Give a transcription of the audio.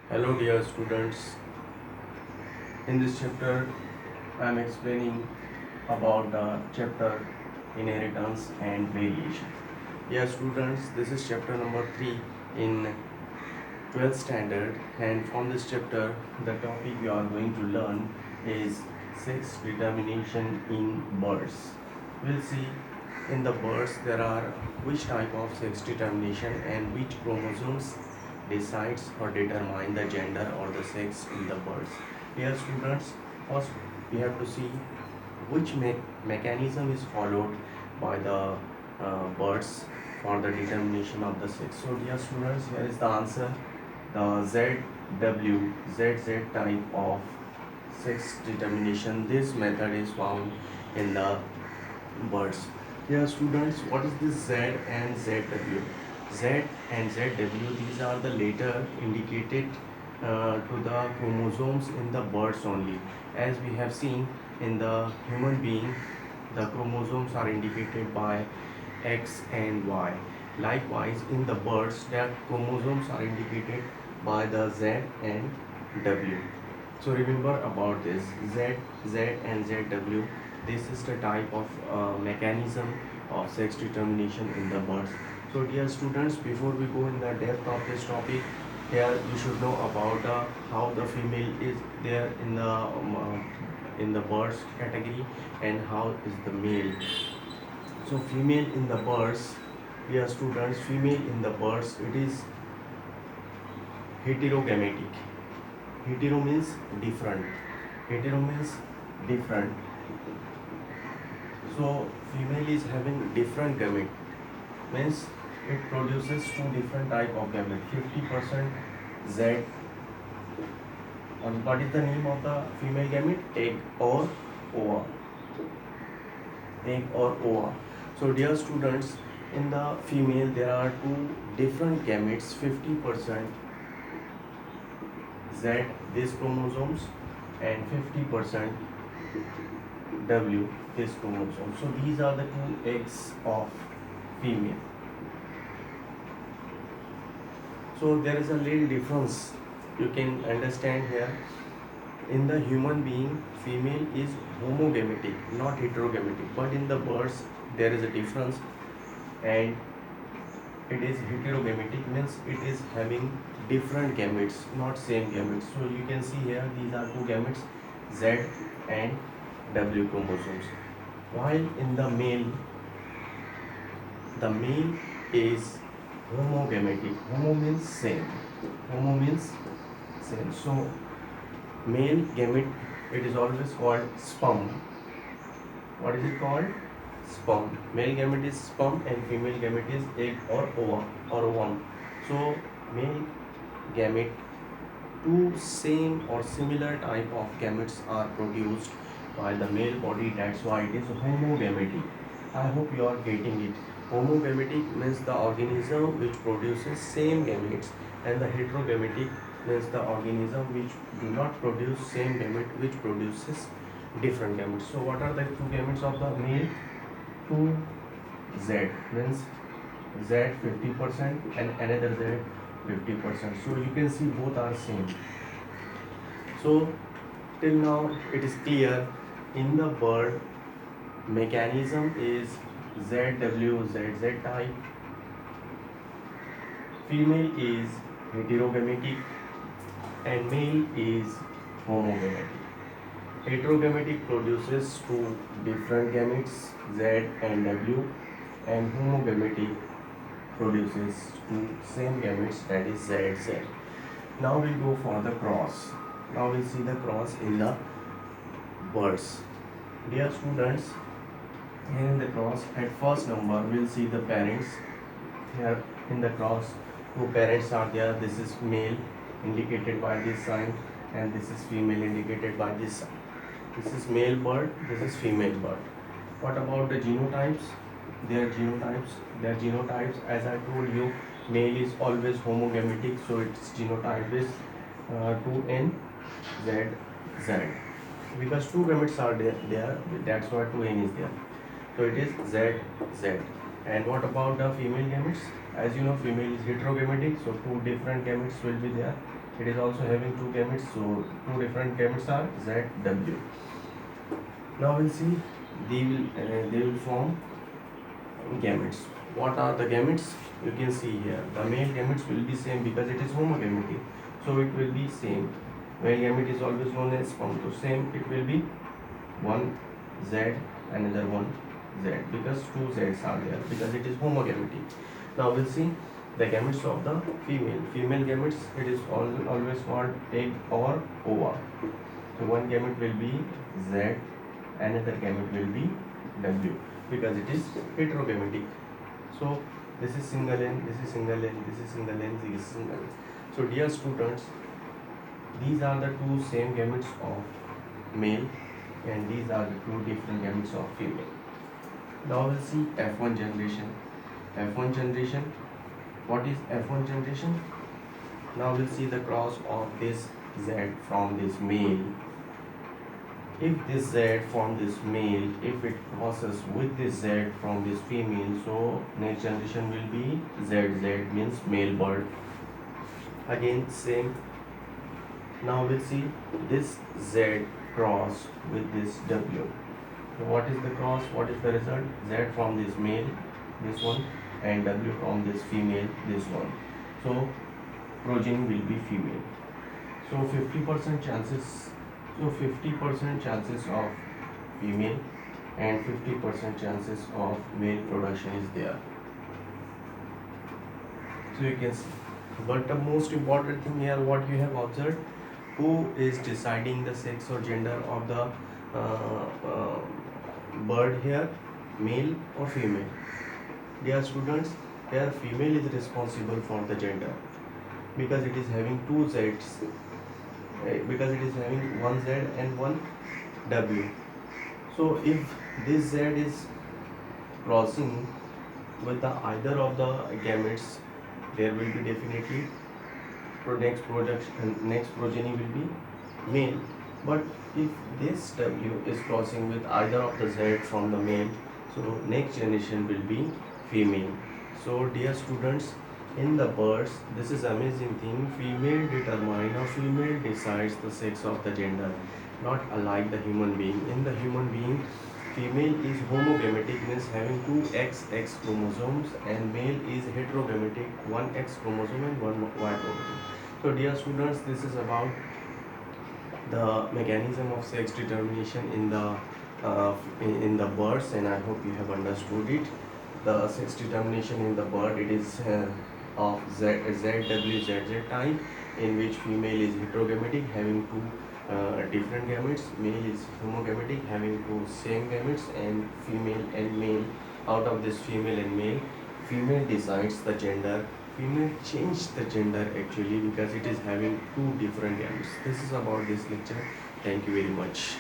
Hello dear students, in this chapter I am explaining about the chapter inheritance and variation. Dear students, this is chapter number 3 in 12th standard, and from this chapter the topic we are going to learn is sex determination in birds. We'll see in the birds there are which type of sex determination and which chromosomes decides or determine the gender or the sex in the birds. Dear students, first we have to see which mechanism is followed by the birds for the determination of the sex. So dear students, here is the answer. The ZZ type of sex determination, this method is found in the birds. Dear students, what is this Z and ZW? Z and ZW, these are the later indicated to the chromosomes in the birds only. As we have seen in the human being, the chromosomes are indicated by X and Y. Likewise, in the birds, their chromosomes are indicated by the Z and W. So remember about this Z and ZW. This is the type of mechanism of sex determination in the birds. So dear students, before we go in the depth of this topic, here you should know about how the female is there in the birds category and how is the male. So female in the birds, dear students, female in the birds, it is heterogametic. Hetero means different. Hetero means different. So female is having different gamete. Means it produces two different type of gamete. 50% Z. And what is the name of the female gamete? Egg or ova. Egg or ova. So dear students, in the female there are two different gametes. 50% Z, these chromosomes, and 50% W, this chromosome. So these are the two eggs of female. So there is a little difference you can understand here. In the human being, female is homogametic, not heterogametic. But in the birds, there is a difference, and it is heterogametic, means it is having different gametes, not same gametes. So you can see here these are two gametes, Z and W chromosomes. While in the male is homogametic. Homo means same. Homo means same. So male gamete, it is always called sperm. What is it called? Sperm. Male gamete is sperm and female gamete is egg or ova or ovum. So male gamete, two same or similar type of gametes are produced by the male body. That's why it is homogametic. I hope you are getting it. Homogametic means the organism which produces same gametes, and the heterogametic means the organism which do not produce same gamete, which produces different gametes. So what are the two gametes of the male? Two Z, means Z 50% and another Z 50%. So you can see both are same. So till now it is clear, in the bird mechanism is ZWZZ type. Female is heterogametic and male is homogametic. Heterogametic produces two different gametes, Z and W, and homogametic produces two same gametes, that is ZZ. Now we'll go for the cross. Now we'll see the cross in the birds. Dear students, here in the cross, at first number we'll see the parents. Here in the cross, two parents are there. This is male indicated by this sign, and this is female indicated by this sign. This is male bird, this is female bird. What about the genotypes? Their genotypes, as I told you, male is always homogametic, so its genotype is 2NZZ. Because two gametes are there, that's why 2N is there. So it is ZZ. And what about the female gametes? As you know, female is heterogametic, so two different gametes will be there. It is also having two gametes, so two different gametes are Z, W. Now we'll see they will form gametes. What are the gametes? You can see here the male gametes will be same because it is homogamy, so it will be same. Male gamete is always known as sperm, so same it will be one Z, another one Z, because two Z's are there because it is homogamy. Now we'll see the gametes of the female gametes. It is always called egg or ova. So one gamete will be Z, another gamete will be W, because it is heterogametic. So this is single N, this is single N, this is single N, this is single N. So dear students, these are the two same gametes of male and these are the two different gametes of female. Now we'll see F1 generation. F1 generation. What is F1 generation? Now we'll see the cross of this Z from this male. If this Z from this male, if it crosses with this Z from this female, so next generation will be ZZ, means male bird. Again same. Now we'll see this Z cross with this W. So what is the cross? What is the result? Z from this male, this one, and W from this female, this one. So progeny will be female. So 50% chances. So 50% chances of female and 50% chances of male production is there. So you can see. But the most important thing here, what you have observed, who is deciding the sex or gender of the bird here, male or female? Dear students, here female is responsible for the gender because it is having two Z's, because it is having one Z and one W. So if this Z is crossing with the either of the gametes, there will be definitely next progeny will be male. But if this W is crossing with either of the Z from the male, so next generation will be female. So dear students, in the birds, this is amazing thing. Female determine or female decides the sex of the gender, not unlike the human being. In the human being, female is homogametic, means having two XX chromosomes, and male is heterogametic, one X chromosome and one Y chromosome. So dear students, this is about the mechanism of sex determination in the birds, and I hope you have understood it. The sex determination in the bird, it is of ZWZZ type, in which female is heterogametic, having two different gametes. Male is homogametic, having two same gametes, and female and male. Out of this female and male, female decides the gender. Female change the gender actually because it is having two different gametes. This is about this lecture. Thank you very much.